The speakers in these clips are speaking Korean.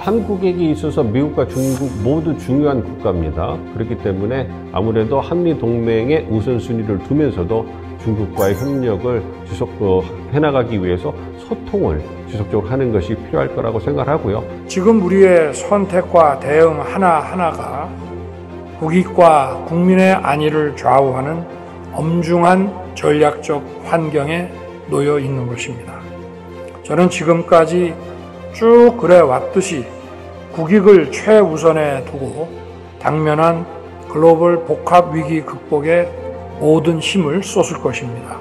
한국에게 있어서 미국과 중국 모두 중요한 국가입니다. 그렇기 때문에 아무래도 한미동맹의 우선순위를 두면서도 중국과의 협력을 해나가기 위해서 소통을 지속적으로 하는 것이 필요할 거라고 생각하고요. 지금 우리의 선택과 대응 하나하나가 국익과 국민의 안위를 좌우하는 엄중한 전략적 환경에 놓여 있는 것입니다. 저는 지금까지 쭉 그래왔듯이 국익을 최우선에 두고 당면한 글로벌 복합 위기 극복에 모든 힘을 쏟을 것입니다.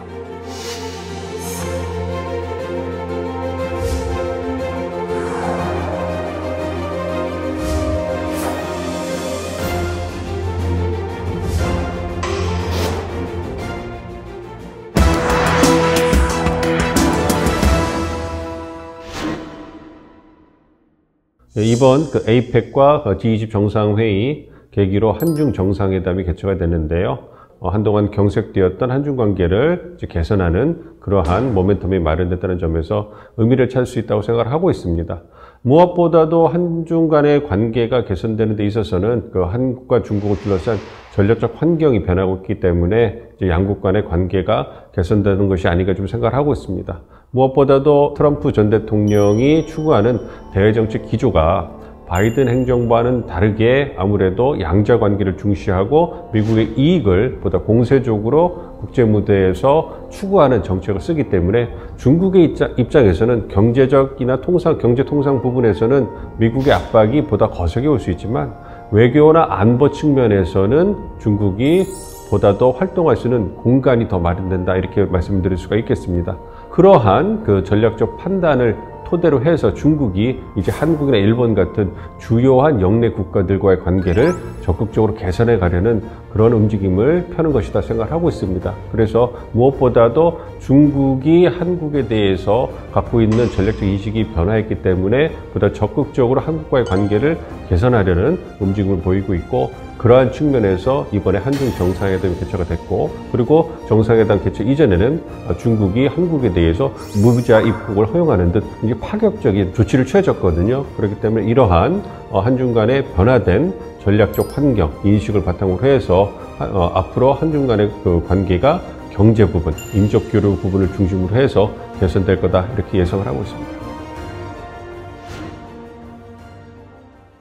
이번 APEC과 G20 정상회의 계기로 한중 정상회담이 개최가 됐는데요. 한동안 경색되었던 한중 관계를 개선하는 그러한 모멘텀이 마련됐다는 점에서 의미를 찾을 수 있다고 생각을 하고 있습니다. 무엇보다도 한중 간의 관계가 개선되는 데 있어서는 한국과 중국을 둘러싼 전략적 환경이 변하고 있기 때문에 양국 간의 관계가 개선되는 것이 아닌가 좀 생각을 하고 있습니다. 무엇보다도 트럼프 전 대통령이 추구하는 대외정책 기조가 바이든 행정부와는 다르게 아무래도 양자 관계를 중시하고 미국의 이익을 보다 공세적으로 국제 무대에서 추구하는 정책을 쓰기 때문에 중국의 입장에서는 경제적이나 경제 통상 부분에서는 미국의 압박이 보다 거세게 올 수 있지만 외교나 안보 측면에서는 중국이 보다 더 활동할 수 있는 공간이 더 마련된다, 이렇게 말씀드릴 수가 있겠습니다. 그러한 전략적 판단을 토대로 해서 중국이 이제 한국이나 일본 같은 주요한 영내 국가들과의 관계를 적극적으로 개선해 가려는 그런 움직임을 펴는 것이다 생각하고 있습니다. 그래서 무엇보다도 중국이 한국에 대해서 갖고 있는 전략적 인식이 변화했기 때문에 보다 적극적으로 한국과의 관계를 개선하려는 움직임을 보이고 있고, 그러한 측면에서 이번에 한중 정상회담이 개최가 됐고, 그리고 정상회담 개최 이전에는 중국이 한국에 대해서 무비자 입국을 허용하는 듯 이게 파격적인 조치를 취해졌거든요. 그렇기 때문에 이러한 한중 간의 변화된 전략적 환경, 인식을 바탕으로 해서 앞으로 한중 간의 관계가 경제 부분, 인적 교류 부분을 중심으로 해서 개선될 거다, 이렇게 예상을 하고 있습니다.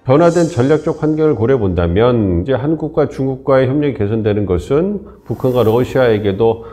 변화된 전략적 환경을 고려해 본다면 이제 한국과 중국과의 협력이 개선되는 것은 북한과 러시아에게도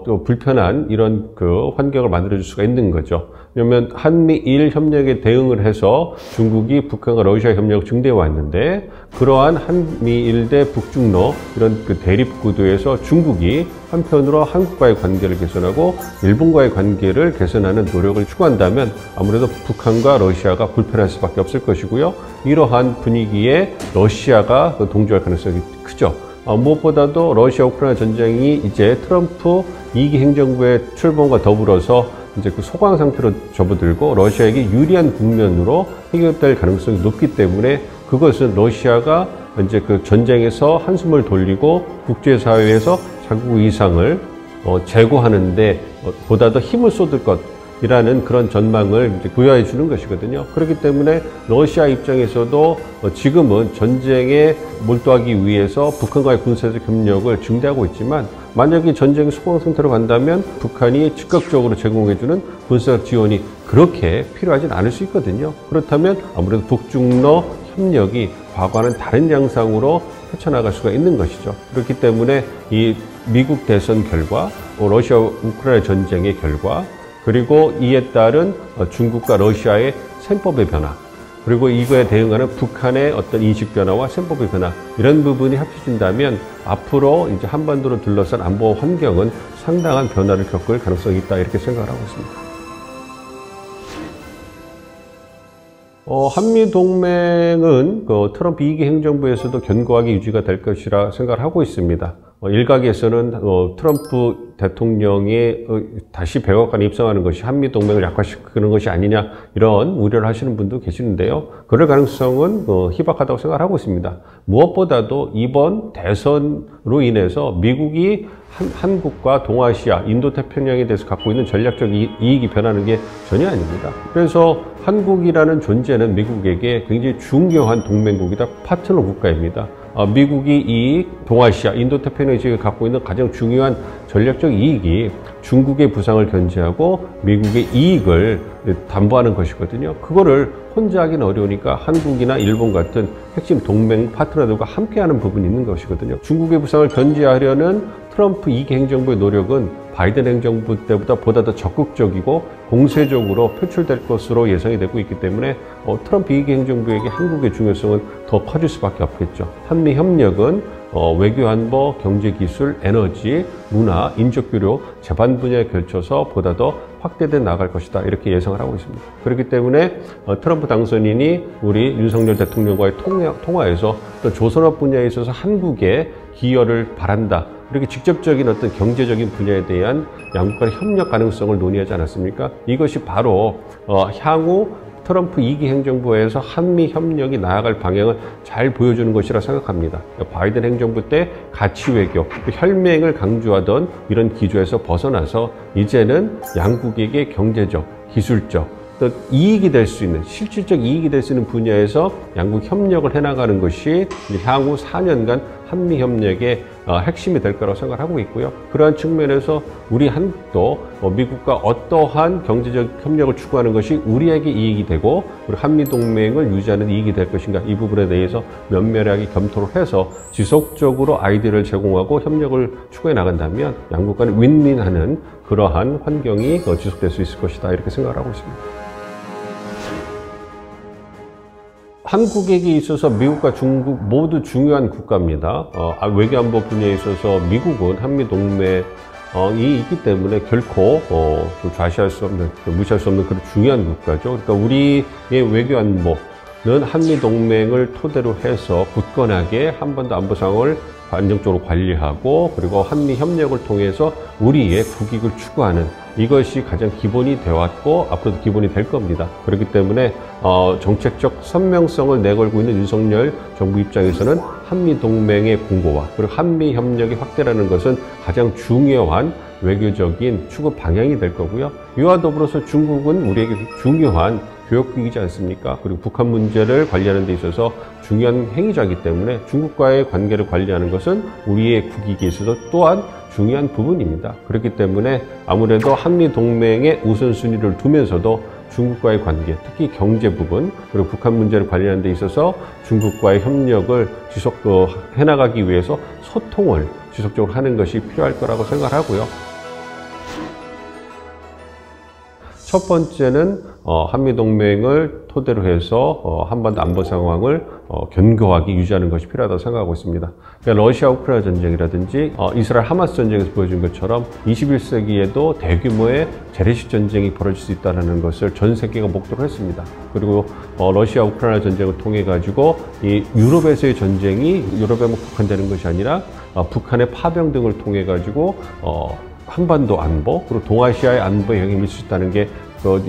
또 불편한 이런 환경을 만들어줄 수가 있는 거죠. 왜냐하면 한미일 협력에 대응을 해서 중국이 북한과 러시아 협력을 증대해 왔는데, 그러한 한미일 대 북중러 이런 대립 구도에서 중국이 한편으로 한국과의 관계를 개선하고 일본과의 관계를 개선하는 노력을 추구한다면 아무래도 북한과 러시아가 불편할 수밖에 없을 것이고요. 이러한 분위기에 러시아가 동조할 가능성이 크죠. 무엇보다도 러시아 우크라이나 전쟁이 이제 트럼프 2기 행정부의 출범과 더불어서 이제 소강 상태로 접어들고 러시아에게 유리한 국면으로 해결될 가능성이 높기 때문에 그것은 러시아가 이제 전쟁에서 한숨을 돌리고 국제사회에서 자국 위상을 제고하는데 보다 더 힘을 쏟을 것이라는 그런 전망을 이제 부여해 주는 것이거든요. 그렇기 때문에 러시아 입장에서도 지금은 전쟁에 몰두하기 위해서 북한과의 군사적 협력을 증대하고 있지만, 만약에 전쟁이 소강 상태로 간다면 북한이 즉각적으로 제공해주는 군사적 지원이 그렇게 필요하진 않을 수 있거든요. 그렇다면 아무래도 북중러 협력이 과거와는 다른 양상으로 헤쳐나갈 수가 있는 것이죠. 그렇기 때문에 이 미국 대선 결과, 러시아 우크라이나 전쟁의 결과, 그리고 이에 따른 중국과 러시아의 셈법의 변화, 그리고 이거에 대응하는 북한의 어떤 인식 변화와 셈법의 변화, 이런 부분이 합쳐진다면 앞으로 이제 한반도를 둘러싼 안보 환경은 상당한 변화를 겪을 가능성이 있다, 이렇게 생각을 하고 있습니다. 한미동맹은 트럼프 2기 행정부에서도 견고하게 유지가 될 것이라 생각을 하고 있습니다. 일각에서는 트럼프 대통령이 다시 백악관에 입성하는 것이 한미동맹을 약화시키는 것이 아니냐, 이런 우려를 하시는 분도 계시는데요. 그럴 가능성은 희박하다고 생각을 하고 있습니다. 무엇보다도 이번 대선으로 인해서 미국이 한국과 동아시아, 인도태평양에 대해서 갖고 있는 전략적 이익이 변하는 게 전혀 아닙니다. 그래서 한국이라는 존재는 미국에게 굉장히 중요한 동맹국이다, 파트너 국가입니다. 미국이 이 동아시아, 인도태평양 지역에 갖고 있는 가장 중요한 전략적 이익이 중국의 부상을 견제하고 미국의 이익을 담보하는 것이거든요. 그거를 혼자 하기는 어려우니까 한국이나 일본 같은 핵심 동맹 파트너들과 함께하는 부분이 있는 것이거든요. 중국의 부상을 견제하려는 트럼프 2기 행정부의 노력은 바이든 행정부 때보다 보다 더 적극적이고 공세적으로 표출될 것으로 예상이 되고 있기 때문에 트럼프 2기 행정부에게 한국의 중요성은 더 커질 수밖에 없겠죠. 한미 협력은 외교, 안보, 경제, 기술, 에너지, 문화, 인적 교류, 재반 분야에 걸쳐서 보다 더 확대돼 나갈 것이다, 이렇게 예상을 하고 있습니다. 그렇기 때문에 트럼프 당선인이 우리 윤석열 대통령과의 통화에서 또 조선업 분야에 있어서 한국의 기여를 바란다, 이렇게 직접적인 어떤 경제적인 분야에 대한 양국 간의 협력 가능성을 논의하지 않았습니까? 이것이 바로 향후 트럼프 2기 행정부에서 한미 협력이 나아갈 방향을 잘 보여주는 것이라 생각합니다. 바이든 행정부 때 가치 외교, 혈맹을 강조하던 이런 기조에서 벗어나서 이제는 양국에게 경제적, 기술적, 또 이익이 될 수 있는, 실질적 이익이 될 수 있는 분야에서 양국 협력을 해나가는 것이 향후 4년간 한미 협력의 핵심이 될 거라고 생각하고 있고요. 그러한 측면에서 우리 한국도 미국과 어떠한 경제적 협력을 추구하는 것이 우리에게 이익이 되고 우리 한미 동맹을 유지하는 이익이 될 것인가, 이 부분에 대해서 면밀하게 검토를 해서 지속적으로 아이디어를 제공하고 협력을 추구해 나간다면 양국 간에 윈윈하는 그러한 환경이 지속될 수 있을 것이다, 이렇게 생각을 하고 있습니다. 한국에게 있어서 미국과 중국 모두 중요한 국가입니다. 외교안보 분야에 있어서 미국은 한미 동맹이 있기 때문에 결코 좌시할 수 없는, 무시할 수 없는 그런 중요한 국가죠. 그러니까 우리의 외교안보는 한미 동맹을 토대로 해서 굳건하게 한반도 안보 상황을 안정적으로 관리하고, 그리고 한미 협력을 통해서 우리의 국익을 추구하는, 이것이 가장 기본이 되었고 앞으로도 기본이 될 겁니다. 그렇기 때문에 정책적 선명성을 내걸고 있는 윤석열 정부 입장에서는 한미 동맹의 공고화, 그리고 한미 협력의 확대라는 것은 가장 중요한 외교적인 추구 방향이 될 거고요. 이와 더불어서 중국은 우리에게 중요한 교역국이지 않습니까? 그리고 북한 문제를 관리하는 데 있어서 중요한 행위자이기 때문에 중국과의 관계를 관리하는 것은 우리의 국익에 있어서 또한 중요한 부분입니다. 그렇기 때문에 아무래도 한미 동맹의 우선순위를 두면서도 중국과의 관계, 특히 경제 부분, 그리고 북한 문제를 관리하는 데 있어서 중국과의 협력을 해나가기 위해서 소통을 지속적으로 하는 것이 필요할 거라고 생각하고요. 첫 번째는 한미동맹을 토대로 해서 한반도 안보 상황을 견고하게 유지하는 것이 필요하다고 생각하고 있습니다. 그러니까 러시아 우크라이나 전쟁이라든지 이스라엘 하마스 전쟁에서 보여준 것처럼 21세기에도 대규모의 재래식 전쟁이 벌어질 수 있다는 것을 전 세계가 목도를 했습니다. 그리고 러시아 우크라이나 전쟁을 통해 가지고 이 유럽에서의 전쟁이 유럽에만 국한되는 것이 아니라 북한의 파병 등을 통해 가지고 한반도 안보, 그리고 동아시아의 안보에 영향을 미칠 수 있다는 게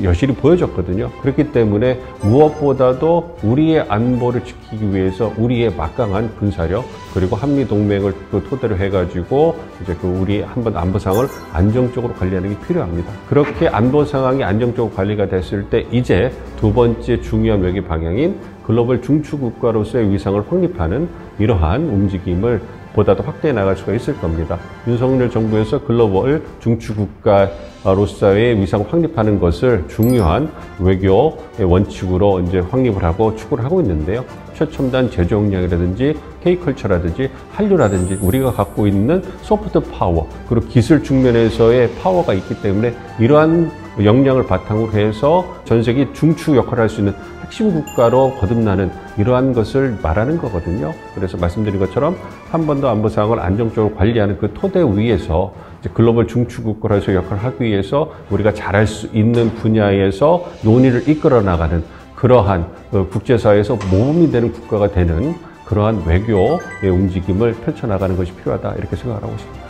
여실히 보여졌거든요. 그렇기 때문에 무엇보다도 우리의 안보를 지키기 위해서 우리의 막강한 군사력, 그리고 한미 동맹을 토대로 해가지고 이제 우리 한반도 안보 상황을 안정적으로 관리하는 게 필요합니다. 그렇게 안보 상황이 안정적으로 관리가 됐을 때 이제 두 번째 중요한 외교 방향인 글로벌 중추 국가로서의 위상을 확립하는 이러한 움직임을 보다 더 확대해 나갈 수가 있을 겁니다. 윤석열 정부에서 글로벌 중추국가로서의 위상을 확립하는 것을 중요한 외교의 원칙으로 이제 확립을 하고 추구를 하고 있는데요. 최첨단 제조 역량이라든지 K컬처라든지 한류라든지 우리가 갖고 있는 소프트 파워, 그리고 기술 측면에서의 파워가 있기 때문에 이러한 역량을 바탕으로 해서 전 세계 중추 역할을 할 수 있는 핵심 국가로 거듭나는 이러한 것을 말하는 거거든요. 그래서 말씀드린 것처럼 한반도 안보 상황을 안정적으로 관리하는 그 토대 위에서 이제 글로벌 중추 국가로서 역할을 하기 위해서 우리가 잘할 수 있는 분야에서 논의를 이끌어 나가는 그러한 국제사회에서 모범이 되는 국가가 되는 그러한 외교의 움직임을 펼쳐나가는 것이 필요하다, 이렇게 생각을 하고 있습니다.